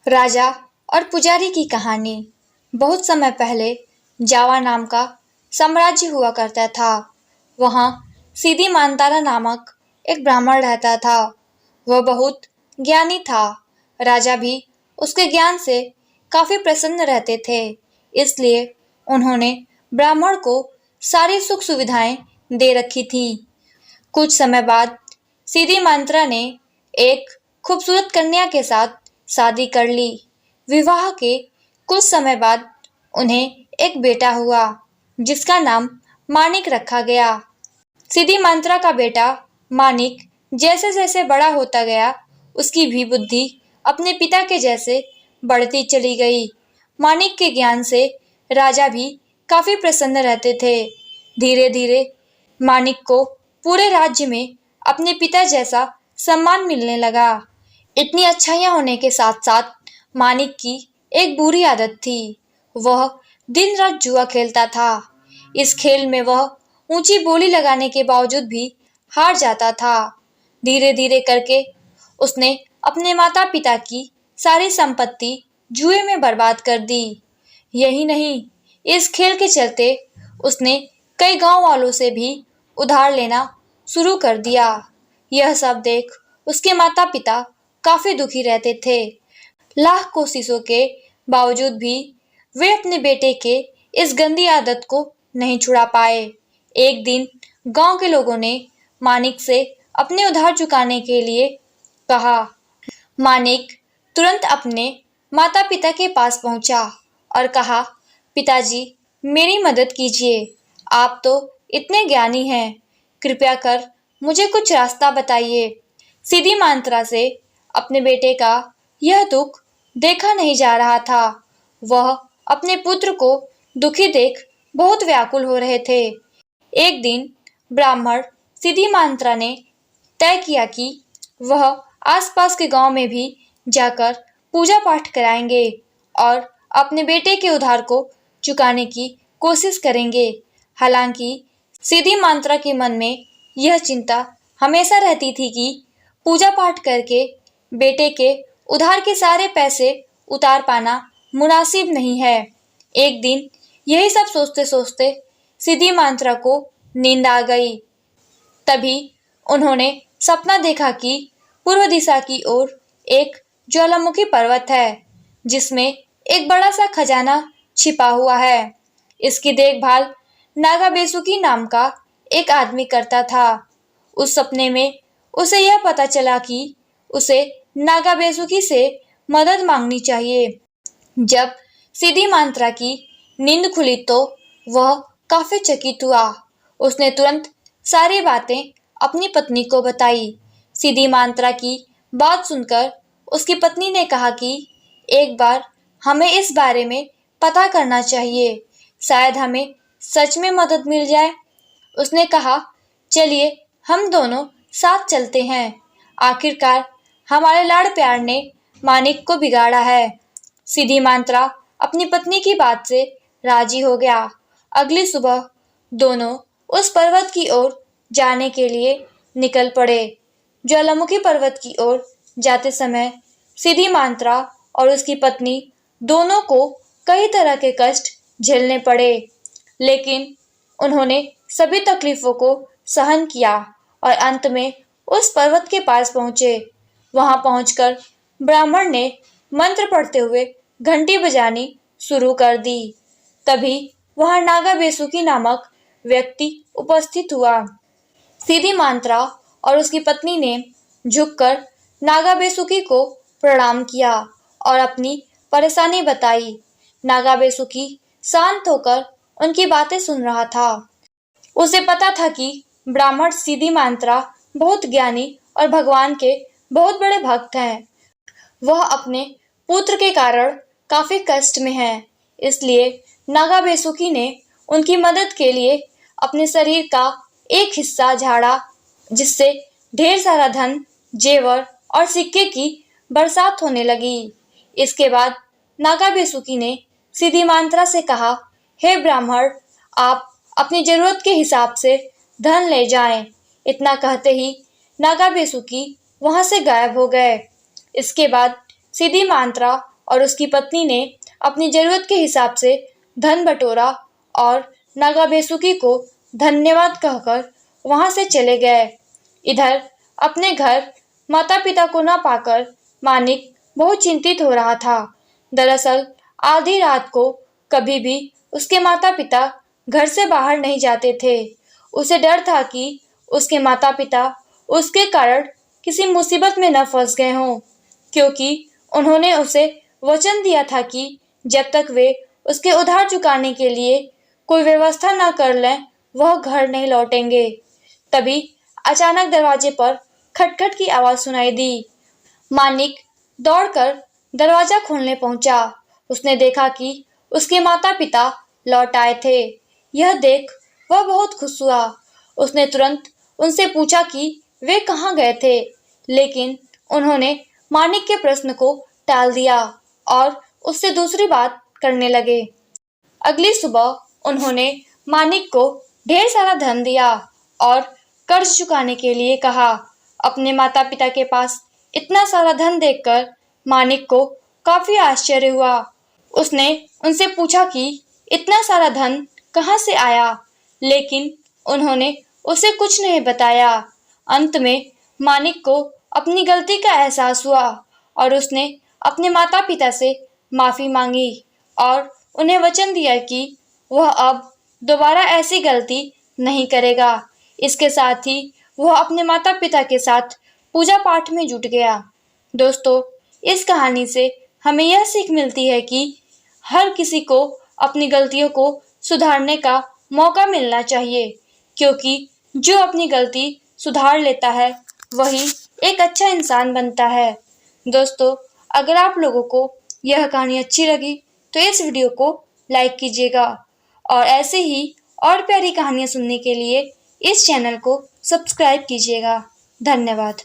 राजा और पुजारी की कहानी। बहुत समय पहले जावा नाम का साम्राज्य हुआ करता था। वहाँ सीधी मानतारा नामक एक ब्राह्मण रहता था। वह बहुत ज्ञानी था। राजा भी उसके ज्ञान से काफी प्रसन्न रहते थे। इसलिए उन्होंने ब्राह्मण को सारी सुख सुविधाएं दे रखी थी। कुछ समय बाद सीधी मांत्रा ने एक खूबसूरत कन्या के साथ शादी कर ली। विवाह के कुछ समय बाद उन्हें एक बेटा हुआ जिसका नाम मानिक रखा गया। सीधी मांत्रा का बेटा मानिक जैसे जैसे बड़ा होता गया उसकी भी बुद्धि अपने पिता के जैसे बढ़ती चली गई। मानिक के ज्ञान से राजा भी काफी प्रसन्न रहते थे। धीरे धीरे मानिक को पूरे राज्य में अपने पिता जैसा सम्मान मिलने लगा। इतनी अच्छाइयाँ होने के साथ साथ मानिक की एक बुरी आदत थी। वह दिन रात जुआ खेलता था। इस खेल में वह ऊंची बोली लगाने के बावजूद भी हार जाता था। धीरे धीरे करके उसने अपने माता पिता की सारी संपत्ति जुए में बर्बाद कर दी। यही नहीं, इस खेल के चलते उसने कई गांव वालों से भी उधार लेना शुरू कर दिया। यह सब देख उसके माता पिता काफी दुखी रहते थे। लाख कोशिशों के बावजूद भी वे अपने बेटे के इस गंदी आदत को नहीं छुड़ा पाए। एक दिन गांव के लोगों ने मानिक से अपने उधार चुकाने के लिए कहा। मानिक तुरंत अपने माता पिता के पास पहुंचा और कहा, पिताजी मेरी मदद कीजिए। आप तो इतने ज्ञानी हैं, कृपया कर मुझे कुछ रास्ता बताइए। सीधी मांत्रा से अपने बेटे का यह दुख देखा नहीं जा रहा था। वह अपने पुत्र को दुखी देख बहुत व्याकुल हो रहे थे। एक दिन ब्राह्मण सीधी मांत्रा ने तय किया कि वह आसपास के गांव में भी जाकर पूजा पाठ कराएंगे और अपने बेटे के उधार को चुकाने की कोशिश करेंगे। हालांकि सीधी मांत्रा के मन में यह चिंता हमेशा रहती थी कि पूजा पाठ करके बेटे के उधार के सारे पैसे उतार पाना मुनासिब नहीं है। एक दिन यही सब सोचते सोचते सीधी मांत्रा को नींद आ गई। तभी उन्होंने सपना देखा कि पूर्व दिशा की ओर एक ज्वालामुखी पर्वत है जिसमें एक बड़ा सा खजाना छिपा हुआ है। इसकी देखभाल नागा बेसुकी नाम का एक आदमी करता था। उस सपने में उसे यह पता चला कि उसे नागा बेसुकी से मदद मांगनी चाहिए। जब सीधी मांत्रा की नींद खुली तो वह काफी चकित हुआ। उसने तुरंत सारी बातें अपनी पत्नी को बताई। सीधी मांत्रा की बात सुनकर उसकी पत्नी ने कहा कि एक बार हमें इस बारे में पता करना चाहिए, शायद हमें सच में मदद मिल जाए। उसने कहा, चलिए हम दोनों साथ चलते हैं। आखिरकार हमारे लाड़ प्यार ने मानिक को बिगाड़ा है। सीधी मांत्रा अपनी पत्नी की बात से राजी हो गया। अगली सुबह दोनों उस पर्वत की ओर जाने के लिए निकल पड़े। ज्वालामुखी पर्वत की ओर जाते समय सीधी मांत्रा और उसकी पत्नी दोनों को कई तरह के कष्ट झेलने पड़े, लेकिन उन्होंने सभी तकलीफों को सहन किया और अंत में उस पर्वत के पास पहुंचे। वहां पहुंचकर ब्राह्मण ने मंत्र पढ़ते हुए घंटी बजानी शुरू कर दी। तभी वहां नागा बेसुकी नामक व्यक्ति उपस्थित हुआ। सीधी मांत्रा और उसकी पत्नी ने झुककर नागा बेसुकी को प्रणाम किया और अपनी परेशानी बताई। नागा बेसुकी शांत होकर उनकी बातें सुन रहा था। उसे पता था कि ब्राह्मण सीधी मांत्रा बहुत ज्ञानी और भगवान के बहुत बड़े भक्त हैं। वह अपने पुत्र के कारण काफी कष्ट में है। इसलिए नागा बेसुकी ने उनकी मदद के लिए अपने शरीर का एक हिस्सा झाड़ा, जिससे ढेर सारा धन, जेवर और सिक्के की बरसात होने लगी। इसके बाद नागा बेसुकी ने सीधी मांत्रा से कहा, हे ब्राह्मण, आप अपनी जरूरत के हिसाब से धन ले जाएं। इतना कहते ही नागा बेसुकी वहां से गायब हो गए। इसके बाद सीधी मांत्रा और उसकी पत्नी ने अपनी जरूरत के हिसाब से धन बटोरा और नागाबेसुकी को धन्यवाद कहकर वहां से चले गए। इधर अपने घर माता पिता को न पाकर मानिक बहुत चिंतित हो रहा था। दरअसल आधी रात को कभी भी उसके माता पिता घर से बाहर नहीं जाते थे। उसे डर था कि उसके माता पिता उसके कारण किसी मुसीबत में न फंस गए हों, क्योंकि उन्होंने उसे वचन दिया था कि जब तक वे उसके उधार चुकाने के लिए कोई व्यवस्था न कर लें वह घर नहीं लौटेंगे। तभी अचानक दरवाजे पर खटखट की आवाज सुनाई दी। मानिक दौड़कर दरवाजा खोलने पहुंचा। उसने देखा कि उसके माता पिता लौट आए थे। यह देख वह बहुत खुश हुआ। उसने तुरंत उनसे पूछा कि वे कहाँ गए थे, लेकिन उन्होंने मानिक के प्रश्न को टाल दिया और उससे दूसरी बात करने लगे। अगली सुबह उन्होंने मानिक को ढेर सारा धन दिया और कर्ज चुकाने के लिए कहा। अपने माता पिता के पास इतना सारा धन देखकर मानिक को काफी आश्चर्य हुआ। उसने उनसे पूछा कि इतना सारा धन कहाँ से आया, लेकिन उन्होंने उसे कुछ नहीं बताया। अंत में मानिक को अपनी गलती का एहसास हुआ और उसने अपने माता पिता से माफी मांगी और उन्हें वचन दिया कि वह अब दोबारा ऐसी गलती नहीं करेगा। इसके साथ ही वह अपने माता पिता के साथ पूजा पाठ में जुट गया। दोस्तों, इस कहानी से हमें यह सीख मिलती है कि हर किसी को अपनी गलतियों को सुधारने का मौका मिलना चाहिए, क्योंकि जो अपनी गलती सुधार लेता है वही एक अच्छा इंसान बनता है। दोस्तों, अगर आप लोगों को यह कहानी अच्छी लगी तो इस वीडियो को लाइक कीजिएगा और ऐसे ही और प्यारी कहानियाँ सुनने के लिए इस चैनल को सब्सक्राइब कीजिएगा। धन्यवाद।